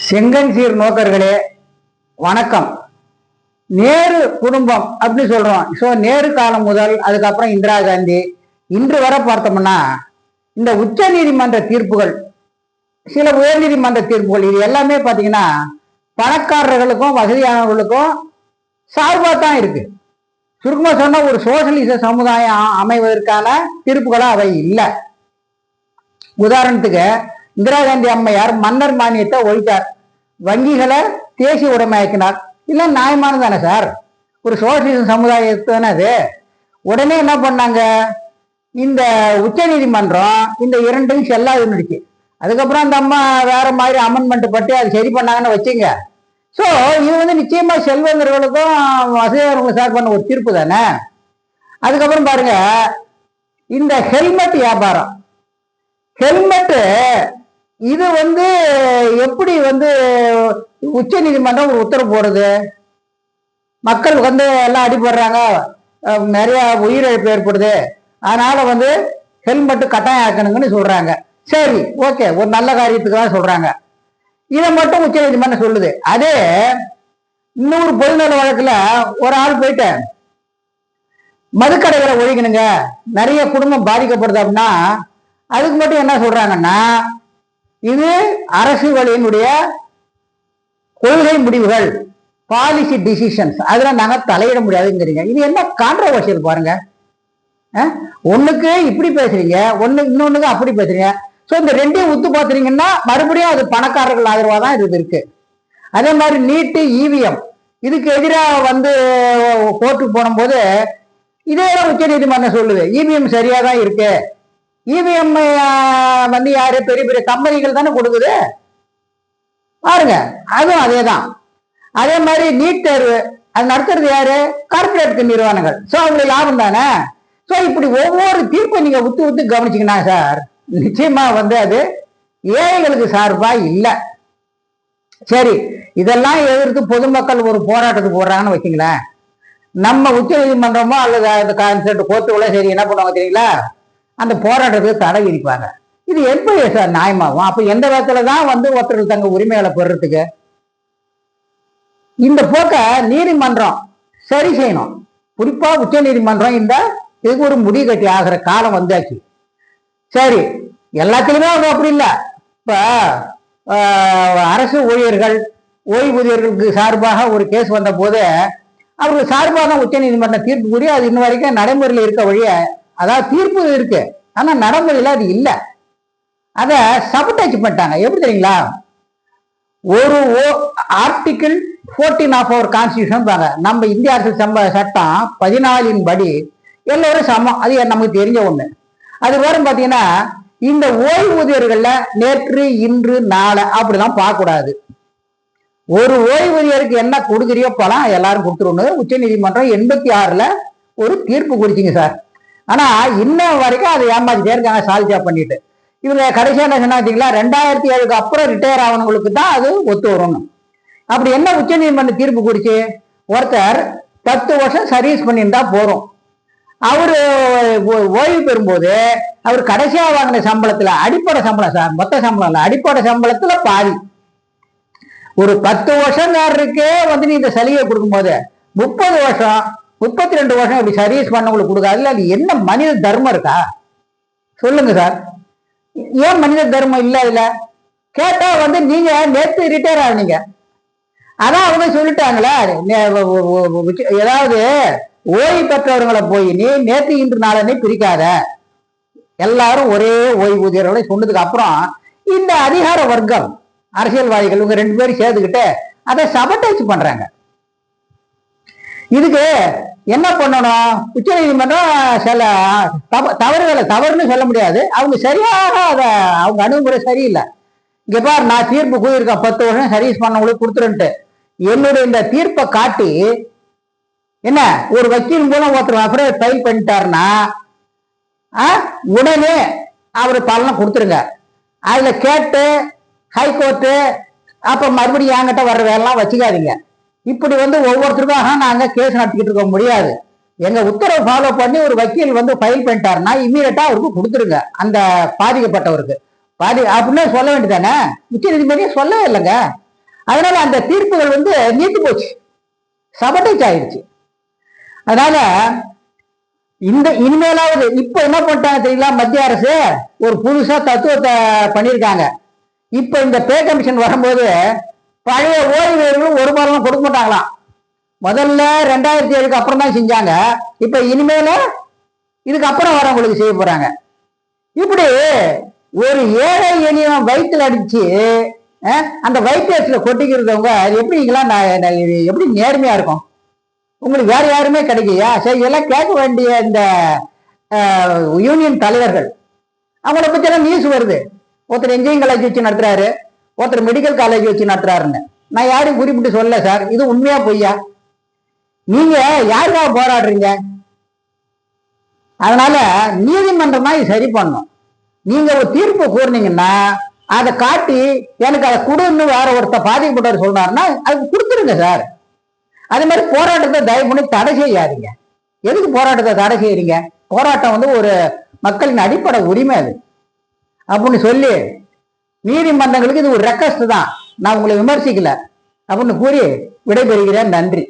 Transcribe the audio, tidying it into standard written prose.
செங்கன்சீர் நோக்கர்களே வணக்கம். நேரு குடும்பம் அப்படின்னு சொல்றோம். ஸோ நேரு காலம் முதல் அதுக்கப்புறம் இந்திரா காந்தி இன்று வரை பார்த்தோம்னா இந்த உச்ச நீதிமன்ற தீர்ப்புகள், சில உயர் நீதிமன்ற தீர்ப்புகள், இது எல்லாமே பார்த்தீங்கன்னா பணக்காரர்களுக்கும் வசதியானவர்களுக்கும் சார்பாக தான் இருக்கு. சுருக்கமாக சொன்னா ஒரு சோசியலிச சமுதாயம் அமைவதற்கான தீர்ப்புகளா அவை இல்லை. உதாரணத்துக்கு இந்திரா காந்தி அம்மையார் மன்னர் மானியத்தை ஒழித்தார், வங்கிகளை தேசிய உடைமையாக்கினார். இல்லை நியாயமானது தானே சார்? ஒரு சோசியலிச சமுதாயத்து தானே அது. உடனே என்ன பண்ணாங்க, இந்த உச்ச நீதிமன்றம் இந்த இரண்டையும் செல்லாதுன்னுடுச்சு. அதுக்கப்புறம் அந்த அம்மா வேற மாதிரி அமெண்ட்மெண்ட் பட்டு அது சரி பண்ணாங்கன்னு வச்சுங்க. ஸோ இது நிச்சயமா செல்வந்தர்களுக்கும் வசதியாளர்களுக்கும் சார் பண்ண ஒரு தீர்ப்பு தானே. அதுக்கப்புறம் பாருங்க, இந்த ஹெல்மெட் வியாபாரம், ஹெல்மெட்டு இது எப்படி உச்ச நீதிமன்றம் ஒரு உத்தரவு போடுறது? மக்கள் எல்லாம் அடிபடுறாங்க, நிறைய உயிரிழப்பு ஏற்படுது, அதனால ஹெல்மெட்டு கட்டாயம் ஆக்கணுங்கன்னு சொல்றாங்க. சரி, ஓகே, ஒரு நல்ல காரியத்துக்கு தான் சொல்றாங்க. இதை மட்டும் உச்ச நீதிமன்றம் சொல்லுது. அதே இன்னொரு பொதுநல வழக்குல ஒரு ஆள் போயிட்டு மதுக்கடைகளை ஒழிக்கணுங்க, நிறைய குடும்பம் பாதிக்கப்படுது அப்படின்னா அதுக்கு மட்டும் என்ன சொல்றாங்கன்னா, இது அரசு வழியினுடைய கொள்கை முடிவுகள், பாலிசி டிசிஷன்ஸ், அதுல நாங்க தலையிட முடியாதுங்கிறீங்க. இது என்ன கான்ட்ரவர்ஷியல் பாருங்க. ஒண்ணுக்கு இப்படி பேசுறீங்க, இன்னொன்னுக்கு அப்படி பேசுறீங்க. ஸோ இந்த ரெண்டையும் ஒத்து பாத்துறீங்கன்னா மறுபடியும் அது பணக்காரர்கள் ஆதரவா தான் இது இருக்கு. அதே மாதிரி நீட்டு, இவிஎம் இதுக்கு எதிராக கோர்ட்டுக்கு போனும்போது இதே உச்ச நீதிமன்றம் சொல்லுது இவிஎம் சரியா தான் இருக்கு. இவிஎம் யாரு, பெரிய பெரிய கம்பெனிகள் தானே கொடுக்குது பாருங்க. அதுவும் அதேதான். அதே மாதிரி நீட் தேர்வு அது நடத்துறது யாரு? கார்பரேட் நிறுவனங்கள். ஸோ அவங்களுக்கு லாபம் தானே. ஸோ இப்படி ஒவ்வொரு தீர்ப்பை நீங்க உத்து கவனிச்சீங்கன்னா சார், நிச்சயமா அது ஏழைகளுக்கு சார்பா இல்லை. சரி, இதெல்லாம் எதிர்த்து பொதுமக்கள் ஒரு போராட்டத்துக்கு போடுறாங்கன்னு வச்சுங்களேன், நம்ம உச்ச நீதிமன்றமோ அல்லது கோர்ட்டுகளோ சரி என்ன பண்ணுவாங்க தெரியுங்களா, அந்த போராட்டத்துக்கு தடை விதிப்பாங்க. இது எப்படி சார் நியாயமாகும்? அப்ப எந்த விதத்துலதான் ஒருத்தர்கள் தங்க உரிமைகளை பெறறதுக்கு? இந்த போக்க நீதிமன்றம் சரி செய்யணும். குறிப்பா உச்ச நீதிமன்றம் இதுக்கு ஒரு முடிவு கட்டி ஆகிற காலம் வந்தாச்சு. சரி, எல்லாத்துலயுமே அப்படி இல்லை. இப்ப அரசு ஊழியர்கள், ஓய்வூதியர்களுக்கு சார்பாக ஒரு கேஸ் வந்த போது அவர்கள் சார்பாக தான் உச்ச நீதிமன்றம் தீர்ப்பு கூறி அது இன்ன வரைக்கும் நடைமுறையில் இருக்க வழிய, அதாவது தீர்ப்பு இருக்கு, ஆனா நடைமுறையில் அது இல்லை. அதை சபட்டேஜ் பண்ணிட்டாங்க. எப்படி தெரியுங்களா, ஒரு ஆர்டிகிள் 14 ஆஃப் அவர் கான்ஸ்டிடியூஷன் பாங்க, நம்ம இந்திய அரசு சட்டம் 14 படி எல்லோரும் சமம். அது நமக்கு தெரிஞ்ச ஒண்ணு. அது வரும் பாத்தீங்கன்னா, இந்த ஓய்வூதியர்கள்ல நேற்று, இன்று, நாளை அப்படிலாம் பார்க்க கூடாது. ஒரு ஓய்வூதியருக்கு என்ன கொடுக்குறியோ பணம் எல்லாரும் கொடுத்துருணும். உச்ச நீதிமன்றம் 86ல ஒரு தீர்ப்பு குறிச்சிங்க சார். ஆனா இன்னும் வரைக்கும் அதை ஏமாத்திட்டே இருக்காங்க, சால்ஜா பண்ணிட்டு. இவங்க கடைசியா என்ன சொன்னா, 2007க்கு அப்புறம் ரிட்டையர் ஆகவங்களுக்கு தான் அது ஒத்து வரணும். அப்படி என்ன உச்ச நீதிமன்றம் தீர்ப்பு குறிச்சு, ஒருத்தர் 10 வருஷம் சர்வீஸ் பண்ணியிருந்தா போறோம், அவரு ஓய்வு பெறும்போது அவர் கடைசியா வாங்கின சம்பளத்துல, அடிப்படை சம்பளம் சார், மொத்த சம்பளம் இல்ல, அடிப்படை சம்பளத்துல பாதி, ஒரு 10 வருஷங்காரருக்கு நீ இந்த சலுகை கொடுக்கும் போது 30 வருஷம் 32 வருஷம் இப்படி சர்வீஸ் பண்ணவங்களுக்கு கொடுக்காது. அது என்ன மனித தர்மம் இருக்கா சொல்லுங்க சார்? ஏன் மனித தர்மம் இல்லை? அதுல கேட்டா நீங்க நேற்று ரிட்டையர் ஆனீங்க, அதான் அவங்க சொல்லிட்டாங்களே, ஏதாவது ஓய்வு பெற்றவர்களை போய் நீ நேற்று, இன்று, நாளை பிரிக்காத, எல்லாரும் ஒரே ஓய்வூதியர்களை சொன்னதுக்கு அப்புறம் இந்த அதிகார வர்க்கம், அரசியல்வாதிகள் இவங்க 2 பேரும் சேர்த்துக்கிட்டு அதை சபட்டேஜ் பண்றாங்க. இதுக்கு என்ன பண்ணணும்? உச்ச நீதிமன்றம் சில தவறுகளை, தவறுன்னு சொல்ல முடியாது, அவங்க சரியாக அதை அவங்க அணுகுமுறை சரியில்லை. இங்க பார், நான் தீர்ப்பு கூறியிருக்கேன் 10 வருஷம் சர்வீஸ் பண்ணவங்களுக்கு கொடுத்துருன்ட்டு. என்னுடைய இந்த தீர்ப்பை காட்டி என்ன ஒரு வக்கீல் மூலம் ஒருத்தர் அஃபிடவிட் ஃபைல் பண்ணிட்டாருன்னா உடனே அவர் பலனை கொடுத்துருங்க. அதுல கேட்டு ஹைகோர்ட்டு அப்ப மறுபடியும் என்கிட்ட வர்ற வேலைலாம் வச்சுக்காதீங்க. இப்படி ஒவ்வொருத்தருக்கும் நாங்க கேஸ் நடத்திக்கிட்டு இருக்க முடியாது. எங்க உத்தரவு ஃபாலோ பண்ணி ஒரு வக்கீல் ஃபைல் பண்ணிட்டாருன்னா இம்மீடியட்டா அவருக்கு கொடுத்துருங்க, அந்த பாதிக்கப்பட்டவருக்கு அப்படின்னு சொல்ல வேண்டியதானே. உச்ச நீதிமன்றம் சொல்லவே இல்லைங்க. அதனால அந்த தீர்ப்புகள் வந்து நீட்டு போச்சு, சபடைச் ஆயிடுச்சு. அதனால இந்த இனிமேலாவது இப்ப என்ன பண்ணிட்டாங்க தெரியல, மத்திய அரசு ஒரு புதுசா தத்துவத்தை பண்ணியிருக்காங்க. இப்ப இந்த பே கமிஷன் வரும்போது பழைய ஓய்வூதியர்களும் ஒரு மாதம் கொடுக்க மாட்டாங்களாம். முதல்ல 2007 அப்புறம் தான் செஞ்சாங்க. இப்ப இனிமேல இதுக்கு அப்புறம் வரவங்களுக்கு செய்ய போறாங்க. இப்படி ஒரு ஏழை எளியவன் வயிற்றுல அடிச்சு அந்த வயிற்றுல கொட்டிக்கிறவங்க எப்படிங்களாம் எப்படி நேர்மையா இருக்கும்? உங்களுக்கு வேற யாருமே கிடைக்கலையா? சரி, இதெல்லாம் கேட்க வேண்டிய இந்த யூனியன் தலைவர்கள், அவங்கள பத்தி எல்லாம் நியூஸ் வருது. ஒருத்தர் என்ஜினியரிங் காலேஜ் வச்சு நடத்துறாரு, ஒருத்தர் மெடிக்கல் காலேஜ் வச்சு நடத்துறாருன்னு. நான் யாரையும் குறிப்பிட்டு சொல்லல சார், இது உண்மையா பொய்யா? நீங்க யாருக்காக போராடுறீங்க? அதனால நீதிமன்றம் தான் சரி பண்ணும். நீங்க ஒரு தீர்ப்பு கூறினீங்கன்னா அதை காட்டி எனக்கு அதை கொடுன்னு வேற ஒருத்தர் பாதிக்கப்பட்டவர் சொல்றாருன்னா அதுக்கு கொடுத்துருங்க சார். அதே மாதிரி போராட்டத்தை தயவு பண்ணி தடை செய்யாதீங்க. எதுக்கு போராட்டத்தை தடை செய்யறீங்க? போராட்டம் வந்து ஒரு மக்களின் அடிப்படை உரிமை அது அப்படின்னு சொல்லி நீதிமன்றங்களுக்கு இது ஒரு ரெக்வஸ்ட் தான், நான் உங்களை விமர்சிக்கல அப்படின்னு கூறி விடைபெறுகிறேன். நன்றி.